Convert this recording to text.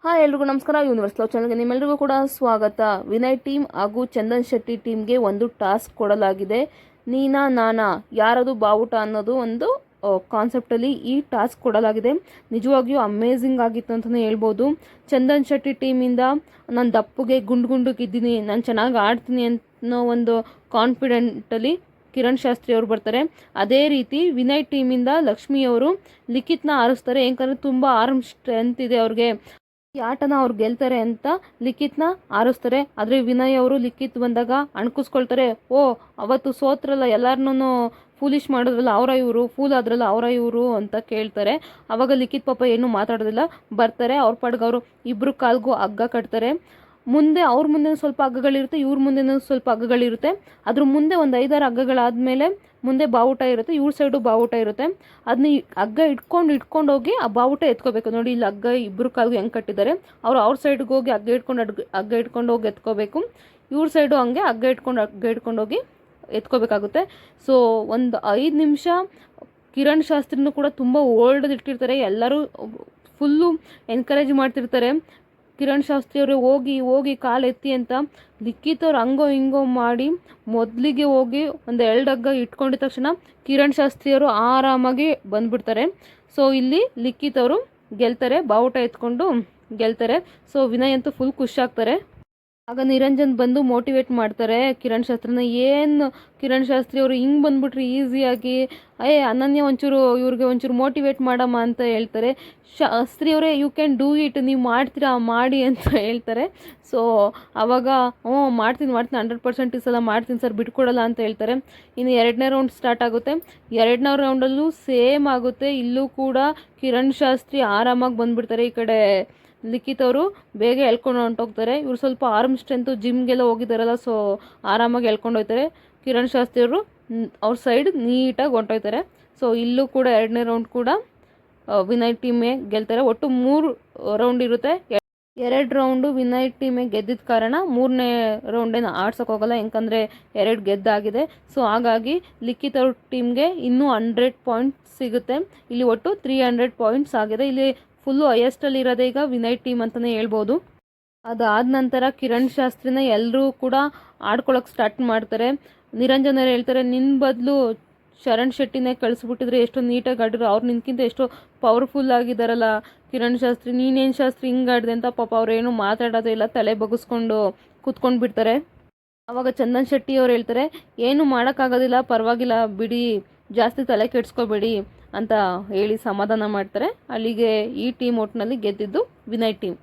Hi ಎಲ್ರಿಗೂ ನಮಸ್ಕಾರ. Universe love ಚಾನಲ್ಗೆ ನಿಮ್ಮೆಲ್ಲರಿಗೂ ಕೂಡ ಸ್ವಾಗತ. ವಿನಯ್ ಟೀಮ್ ಹಾಗೂ ಚಂದನ್ ಶೆಟ್ಟಿ ಟೀಮ್ಗೆ ಒಂದು ಟಾಸ್ಕ್ ಕೊಡಲಾಗಿದೆ. ನೀನಾ ನಾನಾ ಯಾರದು ಬಾವುಟ ಅನ್ನೋದು ಒಂದು ಕಾನ್ಸೆಪ್ಟಲ್ಲಿ ಈ ಟಾಸ್ಕ್ ಕೊಡಲಾಗಿದೆ. ನಿಜವಾಗಿಯೂ ಅಮೇಝಿಂಗ್ ಆಗಿತ್ತು ಅಂತಲೇ ಹೇಳ್ಬೋದು. ಚಂದನ್ ಶೆಟ್ಟಿ ಟೀಮಿಂದ ನಾನು ದಪ್ಪಗೆ ಗುಂಡಿಗಿದ್ದೀನಿ, ನಾನು ಚೆನ್ನಾಗಿ ಆಡ್ತೀನಿ ಅನ್ನೋ ಒಂದು ಕಾನ್ಫಿಡೆಂಟಲ್ಲಿ ಕಿರಣ್ ಶಾಸ್ತ್ರಿ ಅವರು ಬರ್ತಾರೆ. ಅದೇ ರೀತಿ ವಿನಯ್ ಟೀಮಿಂದ ಲಕ್ಷ್ಮಿಯವರು ಲಿಖಿತ್ನ ಆರಿಸ್ತಾರೆ. ಯಾಕಂದರೆ ತುಂಬ ಆರ್ಮ್ ಸ್ಟ್ರೆಂತ್ ಇದೆ ಅವ್ರಿಗೆ. ಈ ಆಟನ ಅವ್ರು ಗೆಲ್ತಾರೆ ಅಂತ ಲಿಖಿತ್ನ ಆರಿಸ್ತಾರೆ. ಆದರೆ ವಿನಯ್ ಅವರು ಲಿಖಿತ್ ಬಂದಾಗ ಅಣ್ಕಿಸ್ಕೊಳ್ತಾರೆ. ಅವತ್ತು ಸೋತ್ರಲ್ಲ, ಎಲ್ಲರನ್ನೂ ಫೂಲಿಶ್ ಮಾಡಿದ್ರಲ್ಲ ಅವರ ಇವರು, ಫೂಲ್ ಆದ್ರಲ್ಲ ಅವರ ಇವರು ಅಂತ ಕೇಳ್ತಾರೆ. ಆವಾಗ ಲಿಖಿತ್ ಪಾಪ ಏನೂ ಮಾತಾಡೋದಿಲ್ಲ, ಬರ್ತಾರೆ. ಅವ್ರ ಪಾಡ್ಗೆ ಅವರು ಇಬ್ಬರು ಕಾಲ್ಗೂ ಹಗ್ಗ ಕಟ್ತಾರೆ. ಮುಂದೆ ಅವ್ರ ಮುಂದೆ ಸ್ವಲ್ಪ ಹಗ್ಗಗಳಿರುತ್ತೆ, ಇವ್ರ ಮುಂದೆನೂ ಸ್ವಲ್ಪ ಹಗ್ಗಗಳಿರುತ್ತೆ. ಅದ್ರ ಮುಂದೆ ಒಂದು 5-6 ಹಗ್ಗಗಳಾದಮೇಲೆ ಮುಂದೆ ಬಾವುಟ ಇರುತ್ತೆ, ಇವ್ರ ಸೈಡು ಬಾವುಟ ಇರುತ್ತೆ. ಅದನ್ನ ಹಗ್ಗ ಇಟ್ಕೊಂಡು ಹೋಗಿ ಆ ಬಾವುಟ ಎತ್ಕೋಬೇಕು. ನೋಡಿ ಇಲ್ಲಿ ಹಗ್ಗ ಇಬ್ಬರು ಕಾಲ್ಗೂ ಹೆಂಗೆ ಕಟ್ಟಿದ್ದಾರೆ. ಅವ್ರ ಸೈಡ್ಗೆ ಹೋಗಿ ಹಗ್ಗ ಇಟ್ಕೊಂಡು ಹೋಗಿ ಎತ್ಕೋಬೇಕು. ಇವ್ರ ಸೈಡು ಹಂಗೆ ಹಗ್ಗ ಇಟ್ಕೊಂಡು ಹೋಗಿ ಎತ್ಕೋಬೇಕಾಗುತ್ತೆ. ಸೊ ಒಂದು 5 ನಿಮಿಷ ಕಿರಣ್ ಶಾಸ್ತ್ರಿನೂ ಕೂಡ ತುಂಬ ಓಲ್ಡ್ ಇಟ್ಟಿರ್ತಾರೆ. ಎಲ್ಲರೂ ಫುಲ್ಲು ಎನ್ಕರೇಜ್ ಮಾಡ್ತಿರ್ತಾರೆ ಕಿರಣ್ ಶಾಸ್ತ್ರಿ ಅವರೇ ಹೋಗಿ ಕಾಲು ಎತ್ತಿ ಅಂತ. ಲಿಖಿತ್ ಅವ್ರು ಹಂಗೋ ಹಿಂಗೋ ಮಾಡಿ ಮೊದಲಿಗೆ ಹೋಗಿ ಒಂದು 2 ಹಗ್ಗ ಇಟ್ಕೊಂಡಿದ ತಕ್ಷಣ ಕಿರಣ್ ಶಾಸ್ತ್ರಿ ಅವರು ಆರಾಮಾಗಿ ಬಂದ್ಬಿಡ್ತಾರೆ. ಸೊ ಇಲ್ಲಿ ಲಿಖಿತ್ ಅವರು ಗೆಲ್ತಾರೆ, ಬಾವುಟ ಎತ್ಕೊಂಡು ಗೆಲ್ತಾರೆ. ಸೊ ವಿನಯ್ ಅಂತೂ ಫುಲ್ ಖುಷಿ ಆಗ್ತಾರೆ. ಆಗ ನಿರಂಜನ್ ಬಂದು ಮೋಟಿವೇಟ್ ಮಾಡ್ತಾರೆ ಕಿರಣ್ ಶಾಸ್ತ್ರಿನ. ಏನು ಕಿರಣ್ ಶಾಸ್ತ್ರಿ ಅವರು ಹಿಂಗೆ ಬಂದ್ಬಿಟ್ರಿ ಈಸಿಯಾಗಿ, ಅನನ್ಯ ಇವ್ರಿಗೆ ಒಂಚೂರು ಮೋಟಿವೇಟ್ ಮಾಡಮ್ಮ ಅಂತ ಹೇಳ್ತಾರೆ. ಶಾಸ್ತ್ರಿ ಅವರೇ ಯು ಕ್ಯಾನ್ ಡೂ ಇಟ್, ನೀವು ಮಾಡ್ತೀರಾ ಮಾಡಿ ಅಂತ ಹೇಳ್ತಾರೆ. ಸೊ ಆವಾಗ ಮಾಡ್ತೀನಿ 100% ಈ ಸಲ ಮಾಡ್ತೀನಿ ಸರ್, ಬಿಟ್ಕೊಡಲ್ಲ ಅಂತ ಹೇಳ್ತಾರೆ. ಇನ್ನು 2ನೇ ರೌಂಡ್ ಸ್ಟಾರ್ಟ್ ಆಗುತ್ತೆ. 2ನೇ ರೌಂಡಲ್ಲೂ ಸೇಮ್ ಆಗುತ್ತೆ. ಇಲ್ಲೂ ಕೂಡ ಕಿರಣ್ ಶಾಸ್ತ್ರಿ ಆರಾಮಾಗಿ ಬಂದುಬಿಡ್ತಾರೆ. ಈ ಕಡೆ ಲಿಖಿತ್ ಅವರು ಬೇಗ ಎಳ್ಕೊಂಡು ಹೊಂಟೋಗ್ತಾರೆ. ಇವ್ರು ಸ್ವಲ್ಪ ಆರ್ಮ್ ಸ್ಟ್ರೆಂತು ಜಿಮ್ಗೆಲ್ಲ ಹೋಗಿದ್ದಾರಲ್ಲ, ಸೊ ಆರಾಮಾಗಿ ಎಳ್ಕೊಂಡು ಹೋಗ್ತಾರೆ. ಕಿರಣ್ ಶಾಸ್ತ್ರಿ ಅವರು ಅವ್ರ ಸೈಡ್ ನೀಟಾಗಿ ಹೊಂಟೋಗ್ತಾರೆ. ಸೊ ಇಲ್ಲೂ ಕೂಡ 2ನೇ ರೌಂಡ್ ಕೂಡ ವಿನಯ್ ಟೀಮೇ ಗೆಲ್ತಾರೆ. ಒಟ್ಟು 3 ರೌಂಡ್ ಇರುತ್ತೆ. 2 ರೌಂಡು ವಿನಯ್ ಟೀಮೇ ಗೆದ್ದಿದ್ದ ಕಾರಣ 3ನೇ ರೌಂಡೇನು ಆಡ್ಸೋಕೆ ಹೋಗಲ್ಲ, ಯಾಕಂದರೆ 2 ಗೆದ್ದಾಗಿದೆ. ಸೊ ಹಾಗಾಗಿ ಲಿಖಿತ್ ಅವ್ರ ಟೀಮ್ಗೆ ಇನ್ನೂ 100 ಪಾಯಿಂಟ್ಸ್ ಸಿಗುತ್ತೆ. ಇಲ್ಲಿ ಒಟ್ಟು 300 ಪಾಯಿಂಟ್ಸ್ ಆಗಿದೆ. ಇಲ್ಲಿ ಫುಲ್ಲು ಹೈಯೆಸ್ಟಲ್ಲಿ ಇರೋದೇ ಈಗ ವಿನಯ್ ಟೀಮ್ ಅಂತಲೇ ಹೇಳ್ಬೋದು. ಅದಾದ ನಂತರ ಕಿರಣ್ ಶಾಸ್ತ್ರಿನ ಎಲ್ಲರೂ ಕೂಡ ಆಡ್ಕೊಳಕ್ಕೆ ಸ್ಟಾರ್ಟ್ ಮಾಡ್ತಾರೆ. ನಿರಂಜನರು ಹೇಳ್ತಾರೆ, ನಿನ್ನ ಬದಲು ಶರಣ್ ಶೆಟ್ಟಿನೇ ಕಳಿಸ್ಬಿಟ್ಟಿದ್ರೆ ಎಷ್ಟು ನೀಟಾಗಿ ಆಡಿದ್ರು, ಅವ್ರು ನಿನ್ಕಿಂತ ಎಷ್ಟು ಪವರ್ಫುಲ್ ಆಗಿದ್ದಾರಲ್ಲ ಕಿರಣ್ ಶಾಸ್ತ್ರಿ, ನೀನೇನು ಶಾಸ್ತ್ರಿ ಹಿಂಗೆ ಆಡಿದೆ ಅಂತ. ಪಾಪ ಅವ್ರೇನು ಮಾತಾಡೋದೇ ಇಲ್ಲ, ತಲೆ ಬಗ್ಗಿಸ್ಕೊಂಡು ಕೂತ್ಕೊಂಡು ಬಿಡ್ತಾರೆ. ಆವಾಗ ಚಂದನ್ ಶೆಟ್ಟಿ ಅವ್ರು ಹೇಳ್ತಾರೆ, ಏನು ಮಾಡೋಕ್ಕಾಗೋದಿಲ್ಲ, ಪರವಾಗಿಲ್ಲ ಬಿಡಿ, ಜಾಸ್ತಿ ತಲೆ ಕೆಡ್ಸ್ಕೋಬೇಡಿ ಅಂತ ಹೇಳಿ ಸಮಾಧಾನ ಮಾಡ್ತಾರೆ. ಅಲ್ಲಿಗೆ ಈ ಟೀಮ್ ಒಟ್ಟಿನಲ್ಲಿ ಗೆದ್ದಿದ್ದು ವಿನಯ್ ಟೀಮ್.